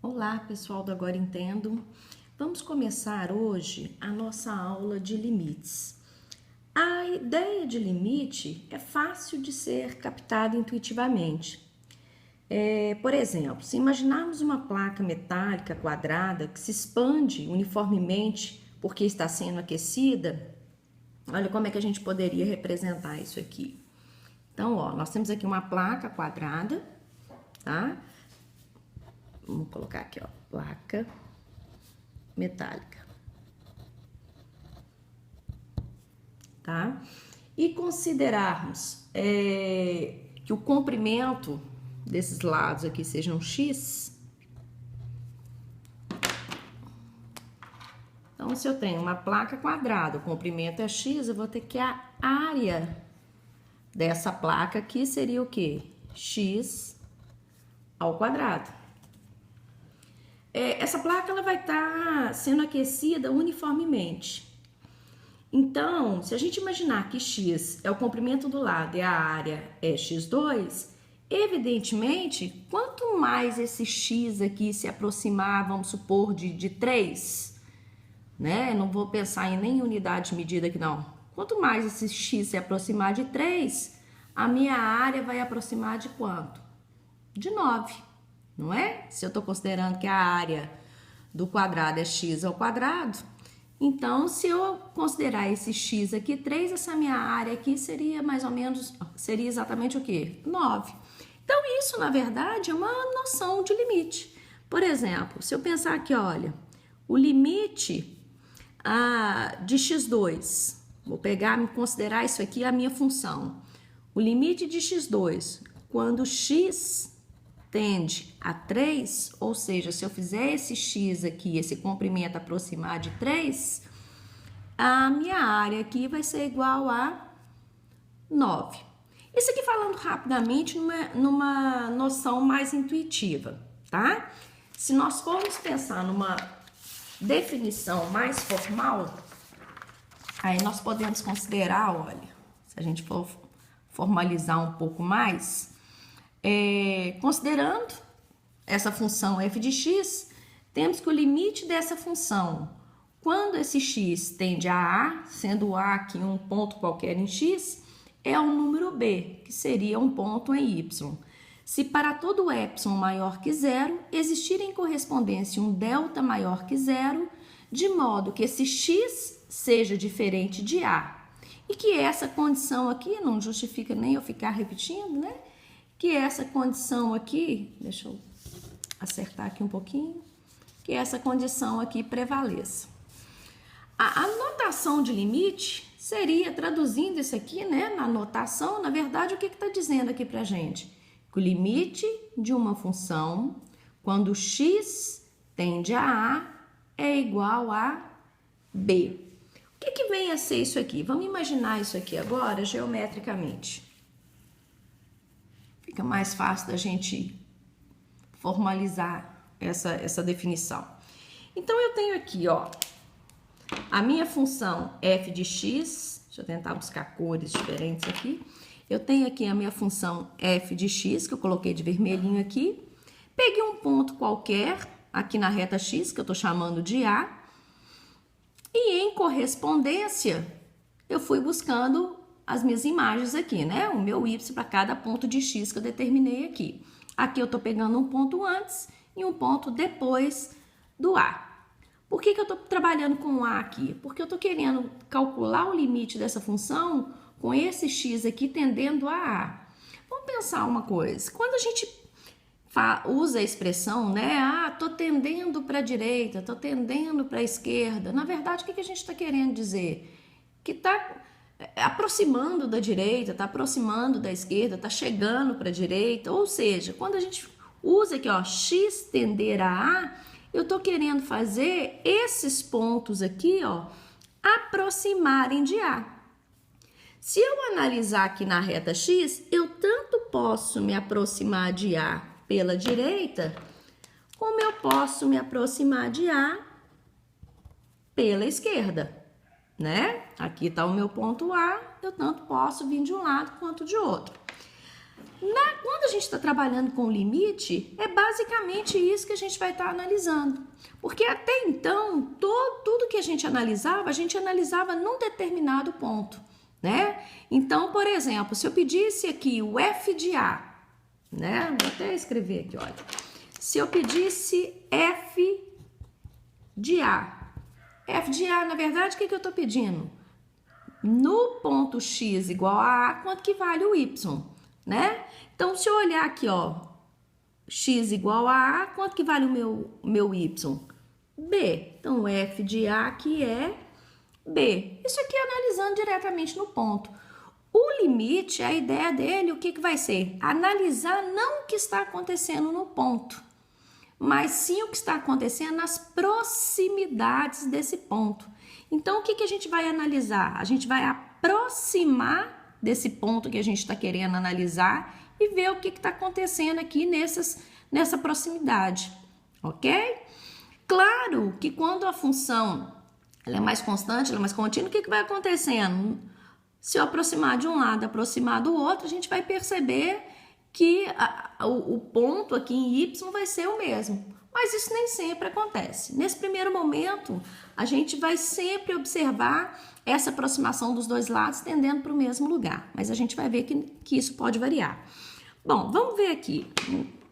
Olá, pessoal do Agora Entendo. Vamos começar hoje a nossa aula de limites. A ideia de limite é fácil de ser captada intuitivamente. Por exemplo, se imaginarmos uma placa metálica quadrada que se expande uniformemente porque está sendo aquecida, olha como é que a gente poderia representar isso aqui. Então, ó, nós temos aqui uma placa quadrada, tá? Vamos colocar aqui, ó, placa metálica, tá? E considerarmos que o comprimento desses lados aqui sejam x. Então, se eu tenho uma placa quadrada, o comprimento é x, eu vou ter que a área dessa placa aqui seria o quê? X ao quadrado. Essa placa ela vai estar sendo aquecida uniformemente. Então, se a gente imaginar que x é o comprimento do lado e a área é x2, evidentemente, quanto mais esse x aqui se aproximar, vamos supor, de 3, né? Não vou pensar em nem unidade de medida aqui, não. Quanto mais esse x se aproximar de 3, a minha área vai aproximar de quanto? De 9, não é? Se eu estou considerando que a área do quadrado é x ao quadrado, então, se eu considerar esse x aqui 3, essa minha área aqui seria mais ou menos, seria exatamente o quê? 9. Então, isso, na verdade, é uma noção de limite. Por exemplo, se eu pensar aqui, olha, o limite de x2, vou pegar e considerar isso aqui a minha função. O limite de x2, quando x tende a 3, ou seja, se eu fizer esse x aqui, esse comprimento aproximar de 3, a minha área aqui vai ser igual a 9. Isso aqui falando rapidamente numa noção mais intuitiva, tá? Se nós formos pensar numa definição mais formal, aí nós podemos considerar, olha, se a gente for formalizar um pouco mais, considerando essa função f de x, temos que o limite dessa função, quando esse x tende a, sendo a aqui um ponto qualquer em x, é um número b, que seria um ponto em y. Se para todo epsilon maior que zero, existir em correspondência um delta maior que zero, de modo que esse x seja diferente de a. E que essa condição aqui, não justifica nem eu ficar repetindo, né? Que essa condição aqui, deixa eu acertar aqui um pouquinho, que essa condição aqui prevaleça. A notação de limite seria, traduzindo isso aqui, né, na notação, na verdade, o que está dizendo aqui pra gente? Que o limite de uma função, quando x tende a é igual a b. O que vem a ser isso aqui? Vamos imaginar isso aqui agora geometricamente. Fica mais fácil da gente formalizar essa definição. Então, eu tenho aqui, ó, a minha função f de x, deixa eu tentar buscar cores diferentes aqui. Eu tenho aqui a minha função f de x, que eu coloquei de vermelhinho aqui. Peguei um ponto qualquer aqui na reta x, que eu tô chamando de a. E em correspondência, eu fui buscando as minhas imagens aqui, né? O meu y para cada ponto de x que eu determinei aqui. Aqui eu tô pegando um ponto antes e um ponto depois do a. Por que eu tô trabalhando com o a aqui? Porque eu tô querendo calcular o limite dessa função com esse x aqui tendendo a a. Vamos pensar uma coisa. Quando a gente usa a expressão, né? Tô tendendo para a direita, tô tendendo para a esquerda. Na verdade, o que a gente está querendo dizer? Que tá aproximando da direita, tá aproximando da esquerda, tá chegando para a direita. Ou seja, quando a gente usa aqui, ó, x tender a a, eu tô querendo fazer esses pontos aqui, ó, aproximarem de a. Se eu analisar aqui na reta x, eu tanto posso me aproximar de a pela direita, como eu posso me aproximar de a pela esquerda. né? Aqui está o meu ponto A, eu tanto posso vir de um lado quanto de outro. Quando a gente está trabalhando com limite, é basicamente isso que a gente vai estar analisando. Porque até então, tudo que a gente analisava num determinado ponto, né? Então, por exemplo, se eu pedisse aqui o F de A, né? Vou até escrever aqui, olha. Se eu pedisse F de A, na verdade, o que eu estou pedindo? No ponto X igual a A, quanto que vale o Y, né? Então, se eu olhar aqui, ó, X igual a A, quanto que vale o meu Y? B. Então, F de A aqui é B. Isso aqui é analisando diretamente no ponto. O limite, a ideia dele, o que vai ser? Analisar não o que está acontecendo no ponto, mas sim o que está acontecendo nas proximidades desse ponto. Então, o que a gente vai analisar? A gente vai aproximar desse ponto que a gente está querendo analisar e ver o que está acontecendo aqui nessa proximidade, ok? Claro que quando a função ela é mais constante, ela é mais contínua, o que vai acontecendo? Se eu aproximar de um lado, aproximar do outro, a gente vai perceber que o ponto aqui em Y vai ser o mesmo. Mas isso nem sempre acontece. Nesse primeiro momento, a gente vai sempre observar essa aproximação dos dois lados tendendo para o mesmo lugar. Mas a gente vai ver que isso pode variar. Bom, vamos ver aqui,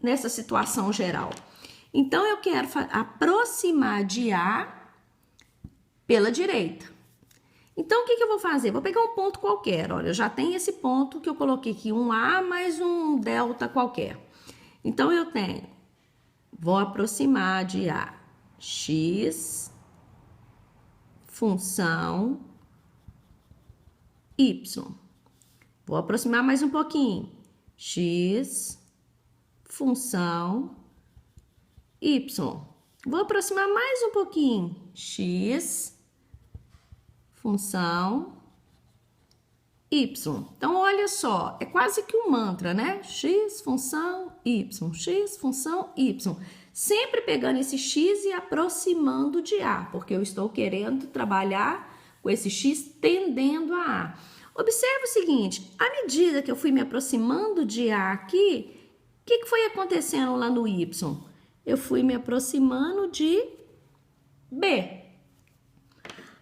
nessa situação geral. Então, eu quero aproximar de A pela direita. Então, o que eu vou fazer? Vou pegar um ponto qualquer. Olha, eu já tenho esse ponto que eu coloquei aqui, um A mais um delta qualquer. Então, eu vou aproximar de A, X, função Y. Vou aproximar mais um pouquinho. X, função Y. Vou aproximar mais um pouquinho. X, função Y. Então, olha só, é quase que um mantra, né? X, função Y. X, função Y. Sempre pegando esse X e aproximando de A, porque eu estou querendo trabalhar com esse X tendendo a A. Observe o seguinte, à medida que eu fui me aproximando de A aqui, o que foi acontecendo lá no Y? Eu fui me aproximando de B.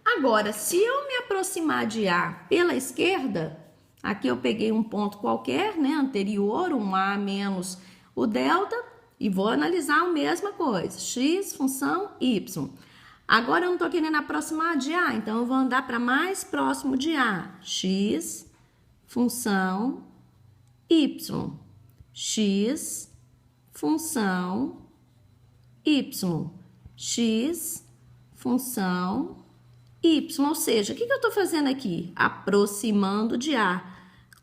Agora, se eu me aproximar de A pela esquerda, aqui eu peguei um ponto qualquer, né, anterior, um A menos o delta, e vou analisar a mesma coisa, X, função Y. Agora eu não estou querendo aproximar de A, então eu vou andar para mais próximo de A, X, função Y. X, função Y. X, função Y, ou seja, o que eu estou fazendo aqui? Aproximando de A.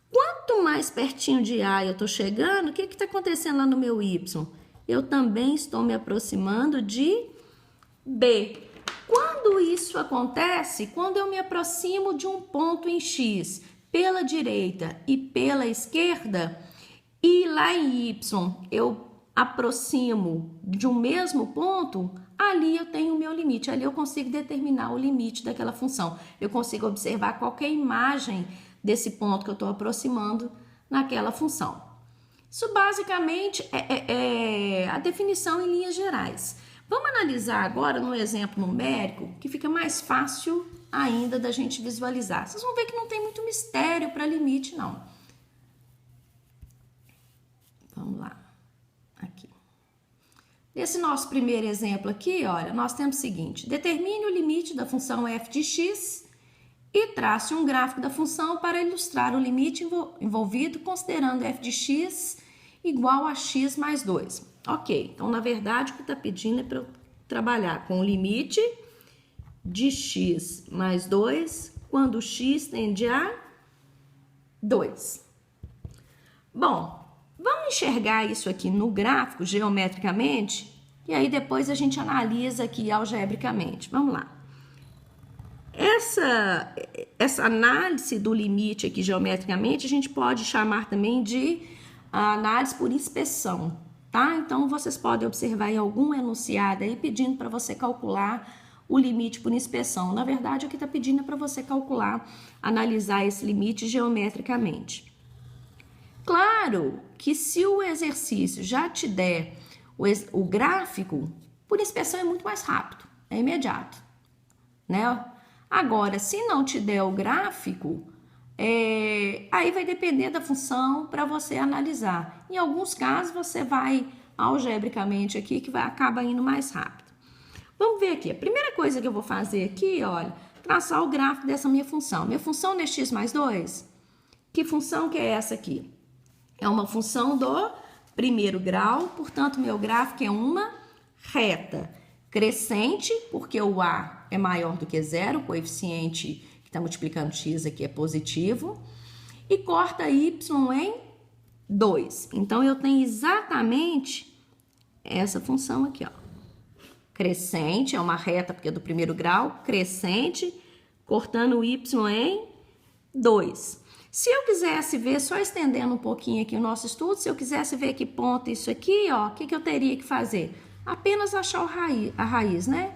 Quanto mais pertinho de A eu estou chegando, o que está acontecendo lá no meu Y? Eu também estou me aproximando de B. Quando isso acontece? Quando eu me aproximo de um ponto em X pela direita e pela esquerda, e lá em Y eu aproximo de um mesmo ponto, ali eu tenho o meu limite, ali eu consigo determinar o limite daquela função. Eu consigo observar qualquer imagem desse ponto que eu estou aproximando naquela função. Isso basicamente é a definição em linhas gerais. Vamos analisar agora no exemplo numérico, que fica mais fácil ainda da gente visualizar. Vocês vão ver que não tem muito mistério para limite, não. Vamos lá. Aqui. Nesse nosso primeiro exemplo aqui, olha, nós temos o seguinte. Determine o limite da função f de x e trace um gráfico da função para ilustrar o limite envolvido, considerando f de x igual a x mais 2. Ok, então, na verdade, o que está pedindo é para eu trabalhar com o limite de x mais 2 quando x tende a 2. Bom, vamos enxergar isso aqui no gráfico, geometricamente, e aí depois a gente analisa aqui algebricamente. Vamos lá. Essa análise do limite aqui geometricamente, a gente pode chamar também de análise por inspeção, tá? Então, vocês podem observar em algum enunciado aí pedindo para você calcular o limite por inspeção. Na verdade, o que está pedindo é para você calcular, analisar esse limite geometricamente. Claro que se o exercício já te der o gráfico, por inspeção é muito mais rápido, é imediato, né? Agora, se não te der o gráfico, aí vai depender da função para você analisar. Em alguns casos, você vai algebricamente aqui, que acaba indo mais rápido. Vamos ver aqui. A primeira coisa que eu vou fazer aqui, olha, traçar o gráfico dessa minha função. Minha função é x mais 2. Que função que é essa aqui? É uma função do primeiro grau, portanto, meu gráfico é uma reta crescente, porque o a é maior do que zero, o coeficiente que está multiplicando x aqui é positivo, e corta y em 2. Então, eu tenho exatamente essa função aqui, ó. Crescente, é uma reta porque é do primeiro grau, crescente, cortando y em 2. Se eu quisesse ver, só estendendo um pouquinho aqui o nosso estudo, se eu quisesse ver que ponto isso aqui, ó, o que eu teria que fazer? Apenas achar a raiz, né?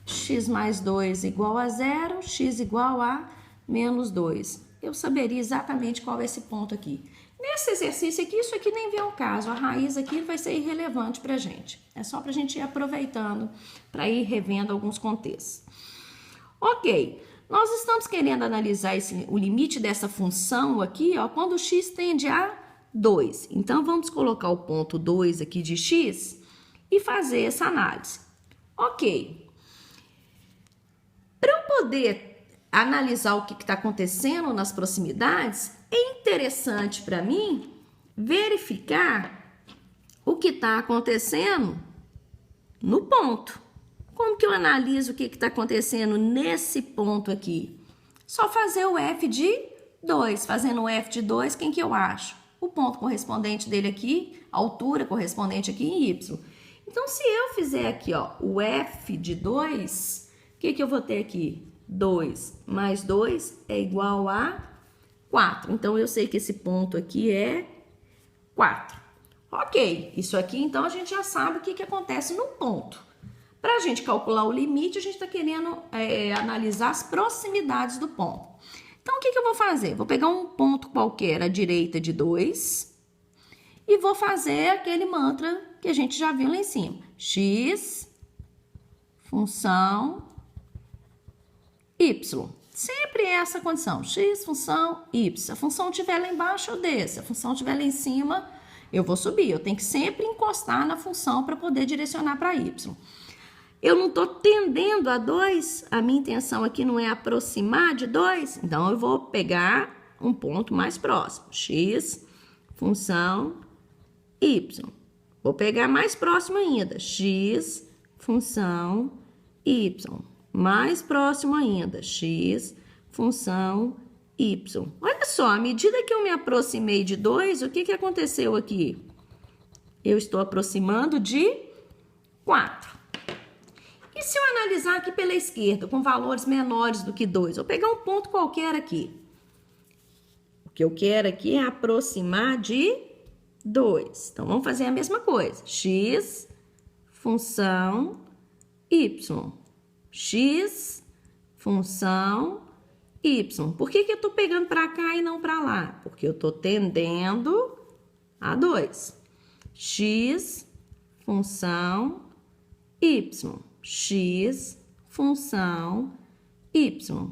X mais 2 igual a 0, x igual a menos 2. Eu saberia exatamente qual é esse ponto aqui. Nesse exercício aqui, isso aqui nem vem ao caso. A raiz aqui vai ser irrelevante pra gente. É só pra gente ir aproveitando, para ir revendo alguns contextos. Ok, nós estamos querendo analisar o limite dessa função aqui, ó, quando x tende a 2. Então, vamos colocar o ponto 2 aqui de x e fazer essa análise. Ok. Para eu poder analisar o que está acontecendo nas proximidades, é interessante para mim verificar o que está acontecendo no ponto. Como que eu analiso o que está acontecendo nesse ponto aqui? Só fazer o f de 2. Fazendo o f de 2, quem que eu acho? O ponto correspondente dele aqui, a altura correspondente aqui em y. Então, se eu fizer aqui, ó, o f de 2, o que eu vou ter aqui? 2 mais 2 é igual a 4. Então, eu sei que esse ponto aqui é 4. Ok, isso aqui, então, a gente já sabe o que acontece no ponto. Para a gente calcular o limite, a gente está querendo analisar as proximidades do ponto. Então, o que eu vou fazer? Vou pegar um ponto qualquer à direita de 2 e vou fazer aquele mantra que a gente já viu lá em cima. X, função, y. Sempre é essa condição. X, função, y. Se a função estiver lá embaixo, eu desço. Se a função estiver lá em cima, eu vou subir. Eu tenho que sempre encostar na função para poder direcionar para y. Eu não estou tendendo a 2, a minha intenção aqui não é aproximar de 2, então eu vou pegar um ponto mais próximo, x, função, y. Vou pegar mais próximo ainda, x, função, y. Mais próximo ainda, x, função, y. Olha só, à medida que eu me aproximei de 2, o que aconteceu aqui? Eu estou aproximando de 4. E se eu analisar aqui pela esquerda, com valores menores do que 2, vou pegar um ponto qualquer aqui. O que eu quero aqui é aproximar de 2. Então, vamos fazer a mesma coisa. X, função, y. X, função, y. Por que eu estou pegando para cá e não para lá? Porque eu estou tendendo a 2. X, função, y. X, função, y.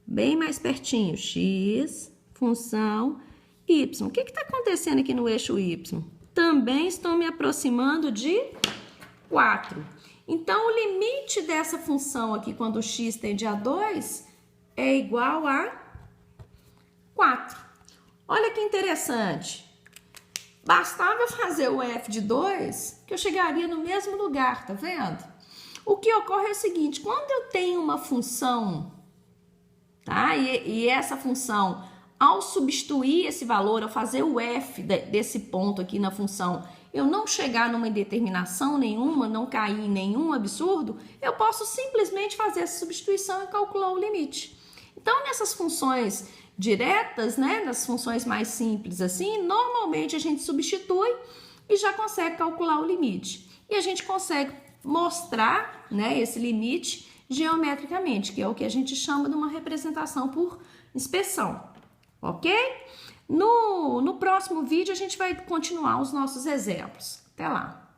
Bem mais pertinho. X, função, y. O que está acontecendo aqui no eixo y? Também estou me aproximando de 4. Então, o limite dessa função aqui, quando x tende a 2, é igual a 4. Olha que interessante. Bastava fazer o f de 2 que eu chegaria no mesmo lugar, tá vendo? O que ocorre é o seguinte, quando eu tenho uma função, tá? E essa função, ao substituir esse valor, ao fazer o f desse ponto aqui na função, eu não chegar numa indeterminação nenhuma, não cair em nenhum absurdo, eu posso simplesmente fazer essa substituição e calcular o limite. Então, nessas funções diretas, né, nas funções mais simples assim, normalmente a gente substitui e já consegue calcular o limite. E a gente consegue mostrar, né, esse limite geometricamente, que é o que a gente chama de uma representação por inspeção, ok? No próximo vídeo a gente vai continuar os nossos exemplos. Até lá!